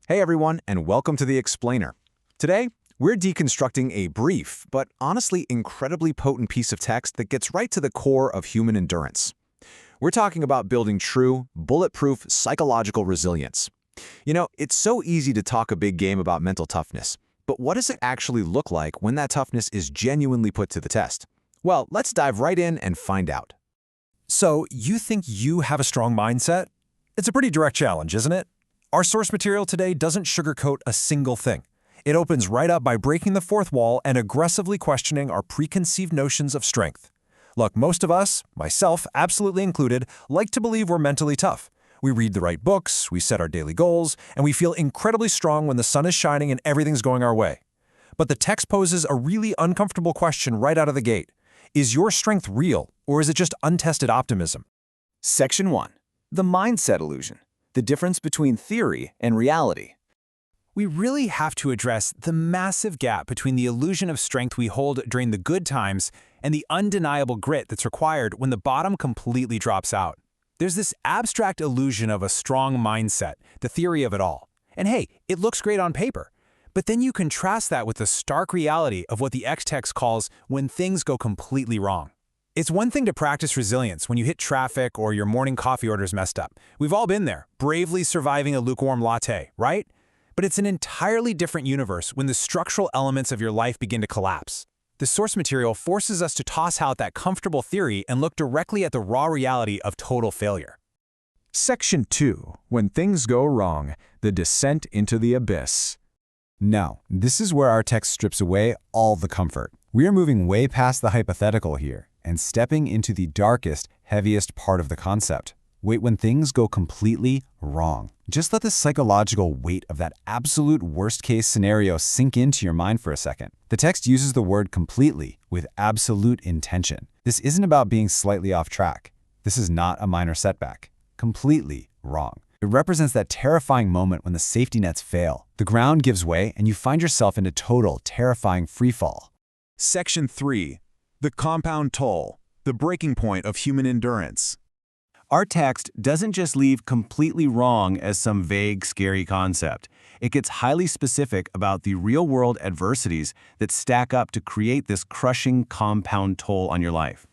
Hey everyone, and welcome to The Explainer. Today, we're deconstructing a brief, but honestly incredibly potent piece of text that gets right to the core of human endurance. We're talking about building true, bulletproof psychological resilience. You know, it's so easy to talk a big game about mental toughness, but what does it actually look like when that toughness is genuinely put to the test? Well, let's dive right in and find out. So, you think you have a strong mindset? It's a pretty direct challenge, isn't it? Our source material today doesn't sugarcoat a single thing. It opens right up by breaking the fourth wall and aggressively questioning our preconceived notions of strength. Look, most of us, myself absolutely included, like to believe we're mentally tough. We read the right books, we set our daily goals, and we feel incredibly strong when the sun is shining and everything's going our way. But the text poses a really uncomfortable question right out of the gate. Is your strength real, or is it just untested optimism? Section 1. The Mindset Illusion. The difference between theory and reality. We really have to address the massive gap between the illusion of strength we hold during the good times and the undeniable grit that's required when the bottom completely drops out. There's this abstract illusion of a strong mindset, the theory of it all. And hey, it looks great on paper. But then you contrast that with the stark reality of what the X-Text calls when things go completely wrong. It's one thing to practice resilience when you hit traffic or your morning coffee order's messed up. We've all been there, bravely surviving a lukewarm latte, right? But it's an entirely different universe when the structural elements of your life begin to collapse. The source material forces us to toss out that comfortable theory and look directly at the raw reality of total failure. Section 2. When things go wrong, the descent into the abyss. Now, this is where our text strips away all the comfort. We are moving way past the hypothetical here and stepping into the darkest, heaviest part of the concept. Wait, when things go completely wrong. Just let the psychological weight of that absolute worst-case scenario sink into your mind for a second. The text uses the word completely with absolute intention. This isn't about being slightly off track. This is not a minor setback. Completely wrong. It represents that terrifying moment when the safety nets fail. The ground gives way and you find yourself in a total, terrifying freefall. Section 3. The compound toll, the breaking point of human endurance. Our text doesn't just leave completely wrong as some vague, scary concept. It gets highly specific about the real-world adversities that stack up to create this crushing compound toll on your life.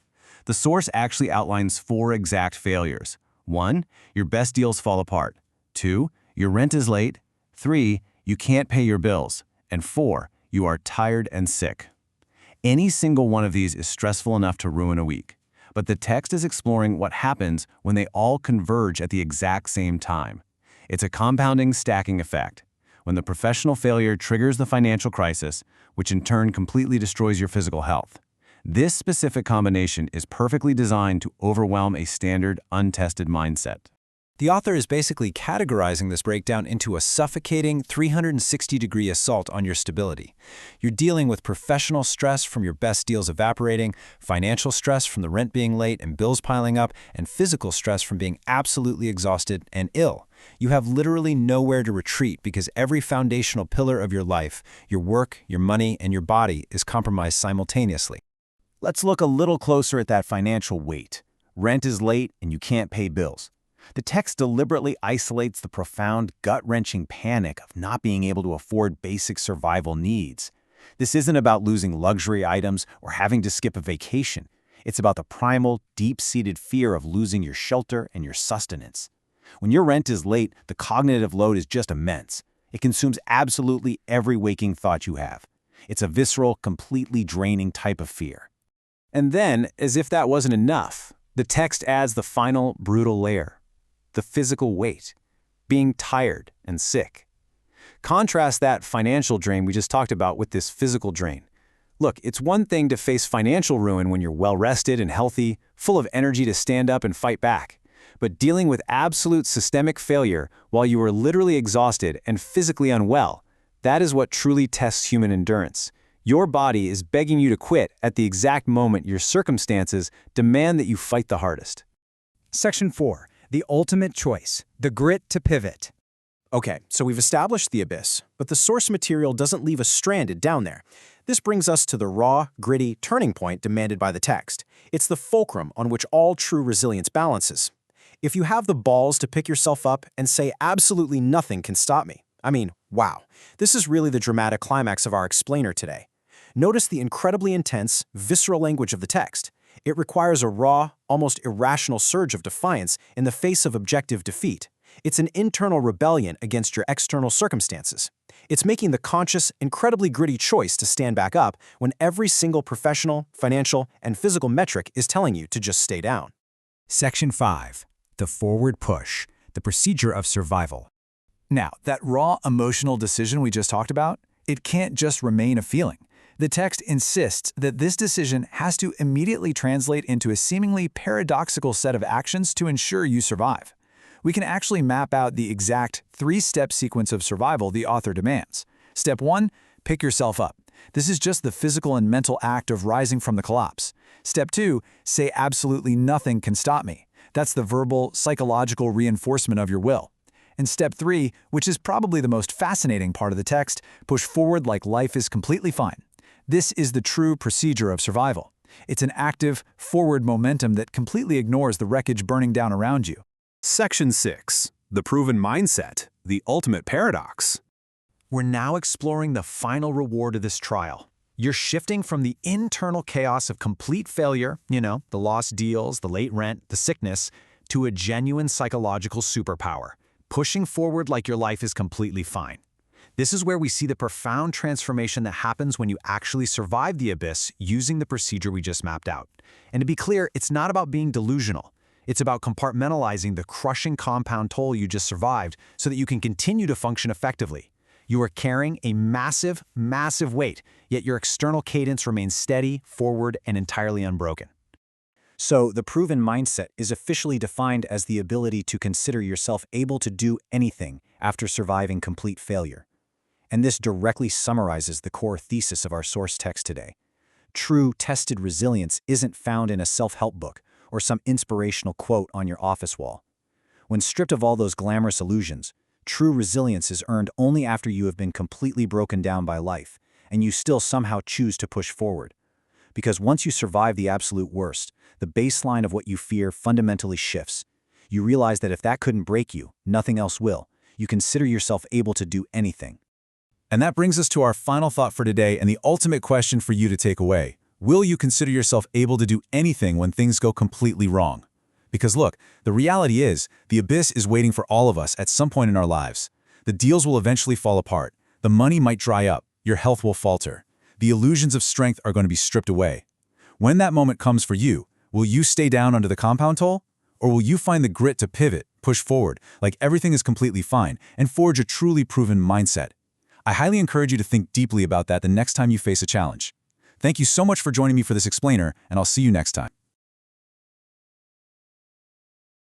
The source actually outlines 4 exact failures. 1. Your best deals fall apart. 2. Your rent is late. 3. You can't pay your bills. And 4. You are tired and sick. Any single one of these is stressful enough to ruin a week. But the text is exploring what happens when they all converge at the exact same time. It's a compounding, stacking effect. When the professional failure triggers the financial crisis, which in turn completely destroys your physical health. This specific combination is perfectly designed to overwhelm a standard, untested mindset. The author is basically categorizing this breakdown into a suffocating 360-degree assault on your stability. You're dealing with professional stress from your best deals evaporating, financial stress from the rent being late and bills piling up, and physical stress from being absolutely exhausted and ill. You have literally nowhere to retreat because every foundational pillar of your life, your work, your money, and your body is compromised simultaneously. Let's look a little closer at that financial weight. Rent is late and you can't pay bills. The text deliberately isolates the profound, gut-wrenching panic of not being able to afford basic survival needs. This isn't about losing luxury items or having to skip a vacation. It's about the primal, deep-seated fear of losing your shelter and your sustenance. When your rent is late, the cognitive load is just immense. It consumes absolutely every waking thought you have. It's a visceral, completely draining type of fear. And then, as if that wasn't enough, the text adds the final, brutal layer. The physical weight, being tired and sick. Contrast that financial drain we just talked about with this physical drain. Look, it's one thing to face financial ruin when you're well-rested and healthy, full of energy to stand up and fight back. But dealing with absolute systemic failure while you are literally exhausted and physically unwell, that is what truly tests human endurance. Your body is begging you to quit at the exact moment your circumstances demand that you fight the hardest. Section 4. The ultimate choice, the grit to pivot. Okay, so we've established the abyss, but the source material doesn't leave us stranded down there. This brings us to the raw, gritty turning point demanded by the text. It's the fulcrum on which all true resilience balances. If you have the balls to pick yourself up and say absolutely nothing can stop me, I mean, wow. This is really the dramatic climax of our explainer today. Notice the incredibly intense, visceral language of the text. It requires a raw, almost irrational surge of defiance in the face of objective defeat. It's an internal rebellion against your external circumstances. It's making the conscious, incredibly gritty choice to stand back up when every single professional, financial, and physical metric is telling you to just stay down. Section 5. The forward push, the procedure of survival. Now, that raw emotional decision we just talked about, it can't just remain a feeling. The text insists that this decision has to immediately translate into a seemingly paradoxical set of actions to ensure you survive. We can actually map out the exact 3-step sequence of survival the author demands. Step 1, pick yourself up. This is just the physical and mental act of rising from the collapse. Step 2, say absolutely nothing can stop me. That's the verbal, psychological reinforcement of your will. And step 3, which is probably the most fascinating part of the text, push forward like life is completely fine. This is the true procedure of survival. It's an active, forward momentum that completely ignores the wreckage burning down around you. Section 6. The proven mindset, the ultimate paradox. We're now exploring the final reward of this trial. You're shifting from the internal chaos of complete failure, the lost deals, the late rent, the sickness, to a genuine psychological superpower, pushing forward like your life is completely fine. This is where we see the profound transformation that happens when you actually survive the abyss using the procedure we just mapped out. And to be clear, it's not about being delusional. It's about compartmentalizing the crushing compound toll you just survived so that you can continue to function effectively. You are carrying a massive, massive weight, yet your external cadence remains steady, forward, and entirely unbroken. So, the proven mindset is officially defined as the ability to consider yourself able to do anything after surviving complete failure. And this directly summarizes the core thesis of our source text today. True, tested resilience isn't found in a self-help book or some inspirational quote on your office wall. When stripped of all those glamorous illusions, true resilience is earned only after you have been completely broken down by life, and you still somehow choose to push forward. Because once you survive the absolute worst, the baseline of what you fear fundamentally shifts. You realize that if that couldn't break you, nothing else will. You consider yourself able to do anything. And that brings us to our final thought for today and the ultimate question for you to take away. Will you consider yourself able to do anything when things go completely wrong? Because look, the reality is, the abyss is waiting for all of us at some point in our lives. The deals will eventually fall apart. The money might dry up. Your health will falter. The illusions of strength are going to be stripped away. When that moment comes for you, will you stay down under the compound toll? Or will you find the grit to pivot, push forward, like everything is completely fine, and forge a truly proven mindset? I highly encourage you to think deeply about that the next time you face a challenge. Thank you so much for joining me for this explainer, and I'll see you next time.